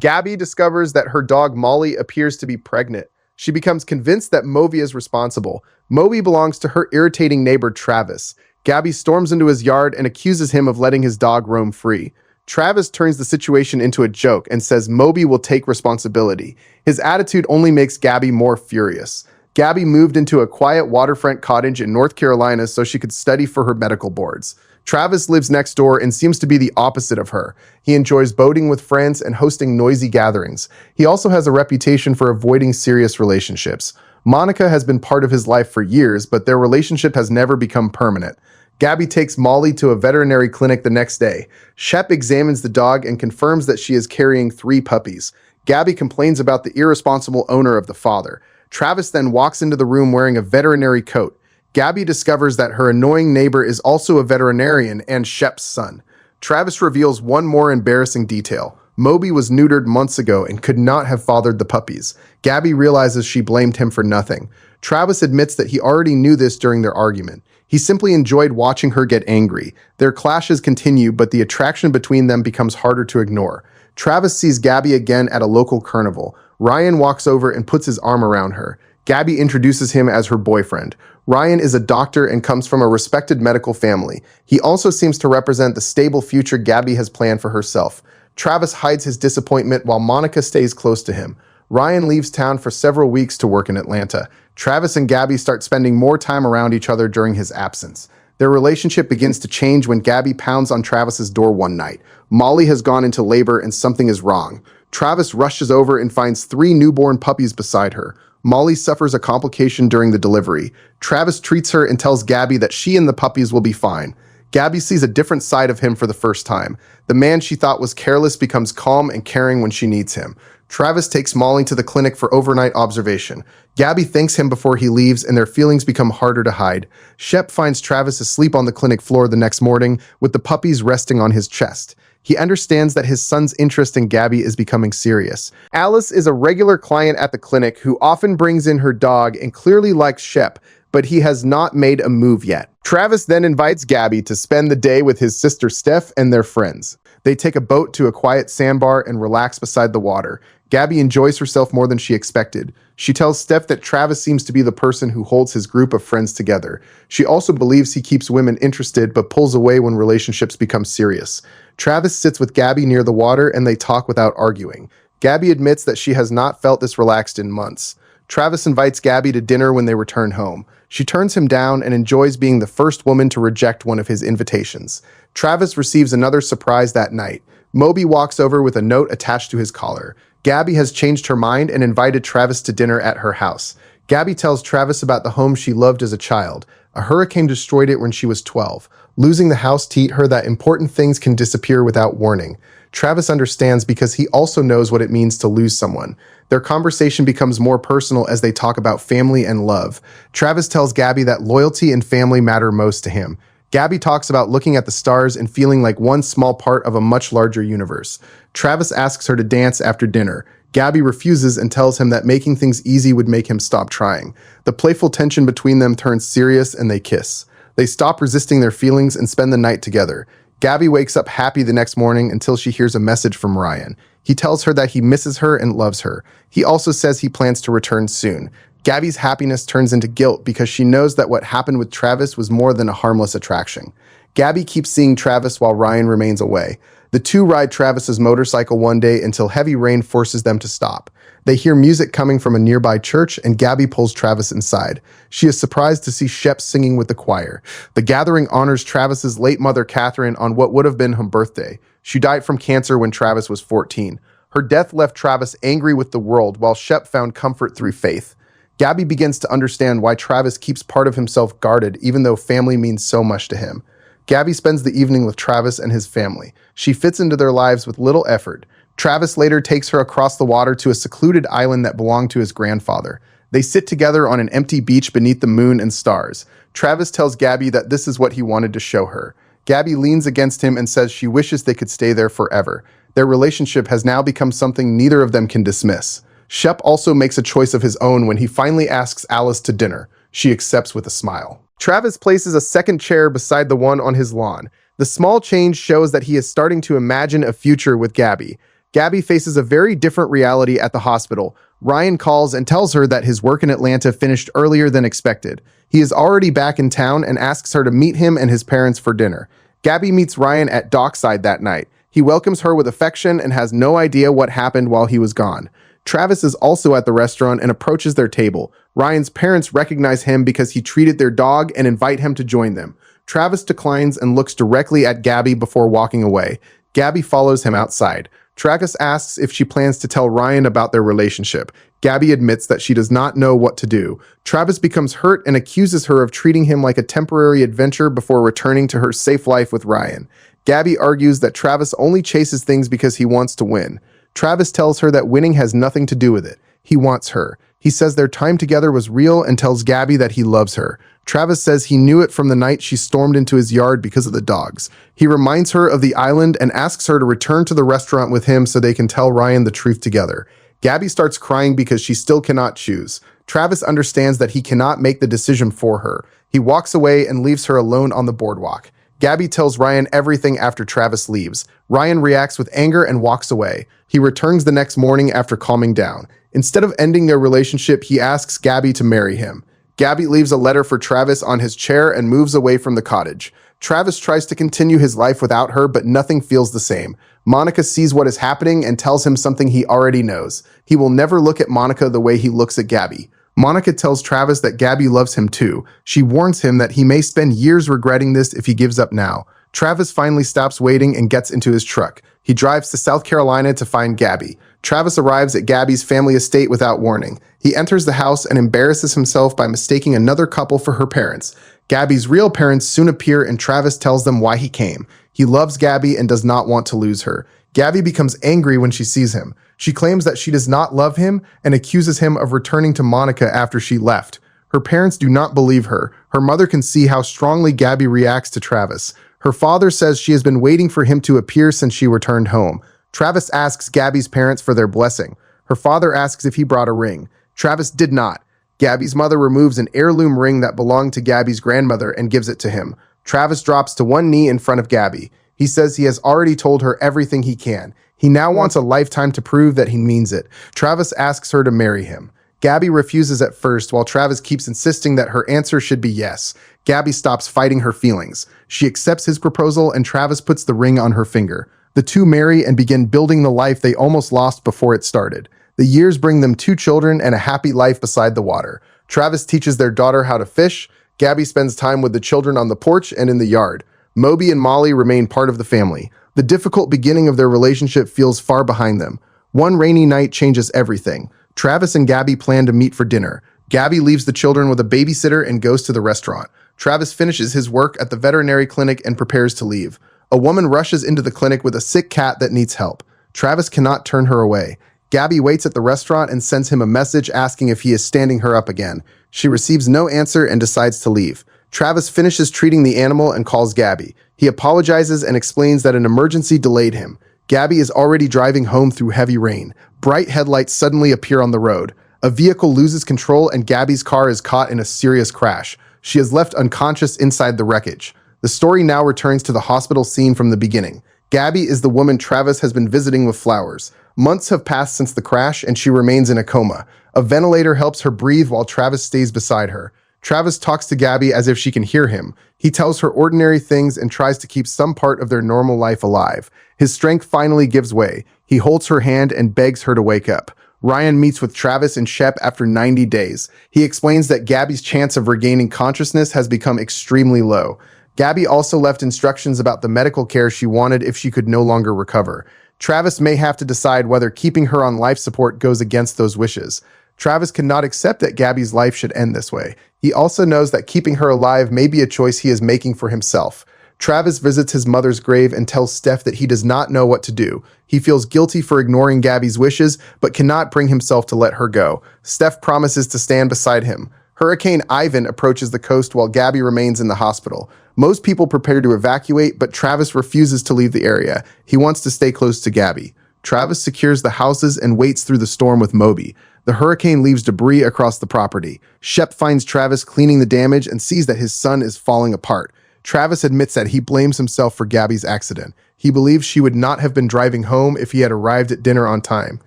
Gabby discovers that her dog Molly appears to be pregnant. She becomes convinced that Moby is responsible. Moby belongs to her irritating neighbor Travis. Gabby storms into his yard and accuses him of letting his dog roam free. Travis turns the situation into a joke and says Moby will take responsibility. His attitude only makes Gabby more furious. Gabby moved into a quiet waterfront cottage in North Carolina so she could study for her medical boards. Travis lives next door and seems to be the opposite of her. He enjoys boating with friends and hosting noisy gatherings. He also has a reputation for avoiding serious relationships. Monica has been part of his life for years, but their relationship has never become permanent. Gabby takes Molly to a veterinary clinic the next day. Shep examines the dog and confirms that she is carrying 3 puppies. Gabby complains about the irresponsible owner of the father. Travis then walks into the room wearing a veterinary coat. Gabby discovers that her annoying neighbor is also a veterinarian and Shep's son. Travis reveals one more embarrassing detail. Moby was neutered months ago and could not have fathered the puppies. Gabby realizes she blamed him for nothing. Travis admits that he already knew this during their argument. He simply enjoyed watching her get angry. Their clashes continue, but the attraction between them becomes harder to ignore. Travis sees Gabby again at a local carnival. Ryan walks over and puts his arm around her. Gabby introduces him as her boyfriend. Ryan is a doctor and comes from a respected medical family. He also seems to represent the stable future Gabby has planned for herself. Travis hides his disappointment while Monica stays close to him. Ryan leaves town for several weeks to work in Atlanta. Travis and Gabby start spending more time around each other during his absence. Their relationship begins to change when Gabby pounds on Travis's door one night. Molly has gone into labor and something is wrong. Travis rushes over and finds 3 newborn puppies beside her. Molly suffers a complication during the delivery. Travis treats her and tells Gabby that she and the puppies will be fine. Gabby sees a different side of him for the first time. The man she thought was careless becomes calm and caring when she needs him. Travis takes Molly to the clinic for overnight observation. Gabby thanks him before he leaves and their feelings become harder to hide. Shep finds Travis asleep on the clinic floor the next morning with the puppies resting on his chest. He understands that his son's interest in Gabby is becoming serious. Alice is a regular client at the clinic who often brings in her dog and clearly likes Shep, but he has not made a move yet. Travis then invites Gabby to spend the day with his sister Steph and their friends. They take a boat to a quiet sandbar and relax beside the water. Gabby enjoys herself more than she expected. She tells Steph that Travis seems to be the person who holds his group of friends together. She also believes he keeps women interested but pulls away when relationships become serious. Travis sits with Gabby near the water and they talk without arguing. Gabby admits that she has not felt this relaxed in months. Travis invites Gabby to dinner when they return home. She turns him down and enjoys being the first woman to reject one of his invitations. Travis receives another surprise that night. Moby walks over with a note attached to his collar. Gabby has changed her mind and invited Travis to dinner at her house. Gabby tells Travis about the home she loved as a child. A hurricane destroyed it when she was 12. Losing the house taught her that important things can disappear without warning. Travis understands because he also knows what it means to lose someone. Their conversation becomes more personal as they talk about family and love. Travis tells Gabby that loyalty and family matter most to him. Gabby talks about looking at the stars and feeling like one small part of a much larger universe. Travis asks her to dance after dinner. Gabby refuses and tells him that making things easy would make him stop trying. The playful tension between them turns serious and they kiss. They stop resisting their feelings and spend the night together. Gabby wakes up happy the next morning until she hears a message from Ryan. He tells her that he misses her and loves her. He also says he plans to return soon. Gabby's happiness turns into guilt because she knows that what happened with Travis was more than a harmless attraction. Gabby keeps seeing Travis while Ryan remains away. The two ride Travis's motorcycle one day until heavy rain forces them to stop. They hear music coming from a nearby church and Gabby pulls Travis inside. She is surprised to see Shep singing with the choir. The gathering honors Travis's late mother Catherine on what would have been her birthday. She died from cancer when Travis was 14. Her death left Travis angry with the world while Shep found comfort through faith. Gabby begins to understand why Travis keeps part of himself guarded even though family means so much to him. Gabby spends the evening with Travis and his family. She fits into their lives with little effort. Travis later takes her across the water to a secluded island that belonged to his grandfather. They sit together on an empty beach beneath the moon and stars. Travis tells Gabby that this is what he wanted to show her. Gabby leans against him and says she wishes they could stay there forever. Their relationship has now become something neither of them can dismiss. Shep also makes a choice of his own when he finally asks Alice to dinner. She accepts with a smile. Travis places a second chair beside the one on his lawn. The small change shows that he is starting to imagine a future with Gabby. Gabby faces a very different reality at the hospital. Ryan calls and tells her that his work in Atlanta finished earlier than expected. He is already back in town and asks her to meet him and his parents for dinner. Gabby meets Ryan at dockside that night. He welcomes her with affection and has no idea what happened while he was gone. Travis is also at the restaurant and approaches their table. Ryan's parents recognize him because he treated their dog and invite him to join them. Travis declines and looks directly at Gabby before walking away. Gabby follows him outside. Travis asks if she plans to tell Ryan about their relationship. Gabby admits that she does not know what to do. Travis becomes hurt and accuses her of treating him like a temporary adventure before returning to her safe life with Ryan. Gabby argues that Travis only chases things because he wants to win. Travis tells her that winning has nothing to do with it. He wants her. He says their time together was real and tells Gabby that he loves her. Travis says he knew it from the night she stormed into his yard because of the dogs. He reminds her of the island and asks her to return to the restaurant with him so they can tell Ryan the truth together. Gabby starts crying because she still cannot choose. Travis understands that he cannot make the decision for her. He walks away and leaves her alone on the boardwalk. Gabby tells Ryan everything after Travis leaves. Ryan reacts with anger and walks away. He returns the next morning after calming down. Instead of ending their relationship, he asks Gabby to marry him. Gabby leaves a letter for Travis on his chair and moves away from the cottage. Travis tries to continue his life without her, but nothing feels the same. Monica sees what is happening and tells him something he already knows. He will never look at Monica the way he looks at Gabby. Monica tells Travis that Gabby loves him too. She warns him that he may spend years regretting this if he gives up now. Travis finally stops waiting and gets into his truck. He drives to South Carolina to find Gabby. Travis arrives at Gabby's family estate without warning. He enters the house and embarrasses himself by mistaking another couple for her parents. Gabby's real parents soon appear and Travis tells them why he came. He loves Gabby and does not want to lose her. Gabby becomes angry when she sees him. She claims that she does not love him and accuses him of returning to Monica after she left. Her parents do not believe her. Her mother can see how strongly Gabby reacts to Travis. Her father says she has been waiting for him to appear since she returned home. Travis asks Gabby's parents for their blessing. Her father asks if he brought a ring. Travis did not. Gabby's mother removes an heirloom ring that belonged to Gabby's grandmother and gives it to him. Travis drops to one knee in front of Gabby. He says he has already told her everything he can. He now wants a lifetime to prove that he means it. Travis asks her to marry him. Gabby refuses at first, while Travis keeps insisting that her answer should be yes. Gabby stops fighting her feelings. She accepts his proposal and Travis puts the ring on her finger. The two marry and begin building the life they almost lost before it started. The years bring them 2 children and a happy life beside the water. Travis teaches their daughter how to fish. Gabby spends time with the children on the porch and in the yard. Moby and Molly remain part of the family. The difficult beginning of their relationship feels far behind them. One rainy night changes everything. Travis and Gabby plan to meet for dinner. Gabby leaves the children with a babysitter and goes to the restaurant. Travis finishes his work at the veterinary clinic and prepares to leave. A woman rushes into the clinic with a sick cat that needs help. Travis cannot turn her away. Gabby waits at the restaurant and sends him a message asking if he is standing her up again. She receives no answer and decides to leave. Travis finishes treating the animal and calls Gabby. He apologizes and explains that an emergency delayed him. Gabby is already driving home through heavy rain. Bright headlights suddenly appear on the road. A vehicle loses control and Gabby's car is caught in a serious crash. She is left unconscious inside the wreckage. The story now returns to the hospital scene from the beginning. Gabby is the woman Travis has been visiting with flowers. Months have passed since the crash and she remains in a coma. A ventilator helps her breathe while Travis stays beside her. Travis talks to Gabby as if she can hear him. He tells her ordinary things and tries to keep some part of their normal life alive. His strength finally gives way. He holds her hand and begs her to wake up. Ryan meets with Travis and Shep after 90 days. He explains that Gabby's chance of regaining consciousness has become extremely low. Gabby also left instructions about the medical care she wanted if she could no longer recover. Travis may have to decide whether keeping her on life support goes against those wishes. Travis cannot accept that Gabby's life should end this way. He also knows that keeping her alive may be a choice he is making for himself. Travis visits his mother's grave and tells Steph that he does not know what to do. He feels guilty for ignoring Gabby's wishes, but cannot bring himself to let her go. Steph promises to stand beside him. Hurricane Ivan approaches the coast while Gabby remains in the hospital. Most people prepare to evacuate, but Travis refuses to leave the area. He wants to stay close to Gabby. Travis secures the houses and waits through the storm with Moby. The hurricane leaves debris across the property. Shep finds Travis cleaning the damage and sees that his son is falling apart. Travis admits that he blames himself for Gabby's accident. He believes she would not have been driving home if he had arrived at dinner on time.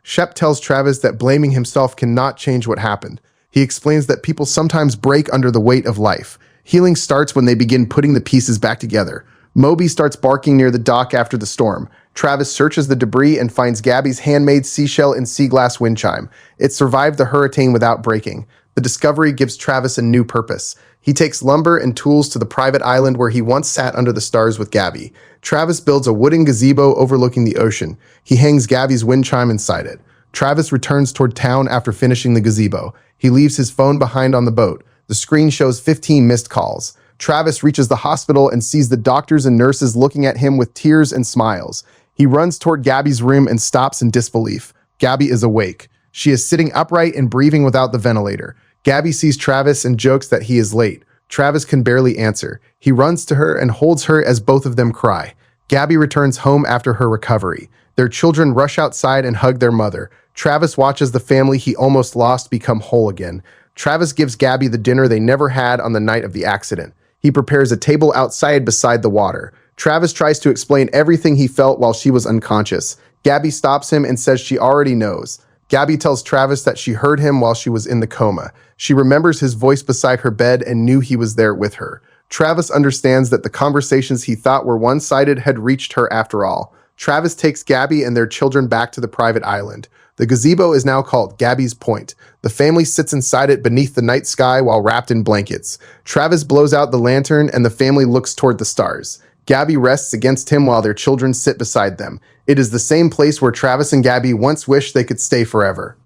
Shep tells Travis that blaming himself cannot change what happened. He explains that people sometimes break under the weight of life. Healing starts when they begin putting the pieces back together. Moby starts barking near the dock after the storm. Travis searches the debris and finds Gabby's handmade seashell and sea glass wind chime. It survived the hurricane without breaking. The discovery gives Travis a new purpose. He takes lumber and tools to the private island where he once sat under the stars with Gabby. Travis builds a wooden gazebo overlooking the ocean. He hangs Gabby's wind chime inside it. Travis returns toward town after finishing the gazebo. He leaves his phone behind on the boat. The screen shows 15 missed calls. Travis reaches the hospital and sees the doctors and nurses looking at him with tears and smiles. He runs toward Gabby's room and stops in disbelief. Gabby is awake. She is sitting upright and breathing without the ventilator. Gabby sees Travis and jokes that he is late. Travis can barely answer. He runs to her and holds her as both of them cry. Gabby returns home after her recovery. Their children rush outside and hug their mother. Travis watches the family he almost lost become whole again. Travis gives Gabby the dinner they never had on the night of the accident. He prepares a table outside beside the water. Travis tries to explain everything he felt while she was unconscious. Gabby stops him and says she already knows. Gabby tells Travis that she heard him while she was in the coma. She remembers his voice beside her bed and knew he was there with her. Travis understands that the conversations he thought were one-sided had reached her after all. Travis takes Gabby and their children back to the private island. The gazebo is now called Gabby's Point. The family sits inside it beneath the night sky while wrapped in blankets. Travis blows out the lantern and the family looks toward the stars. Gabby rests against him while their children sit beside them. It is the same place where Travis and Gabby once wished they could stay forever.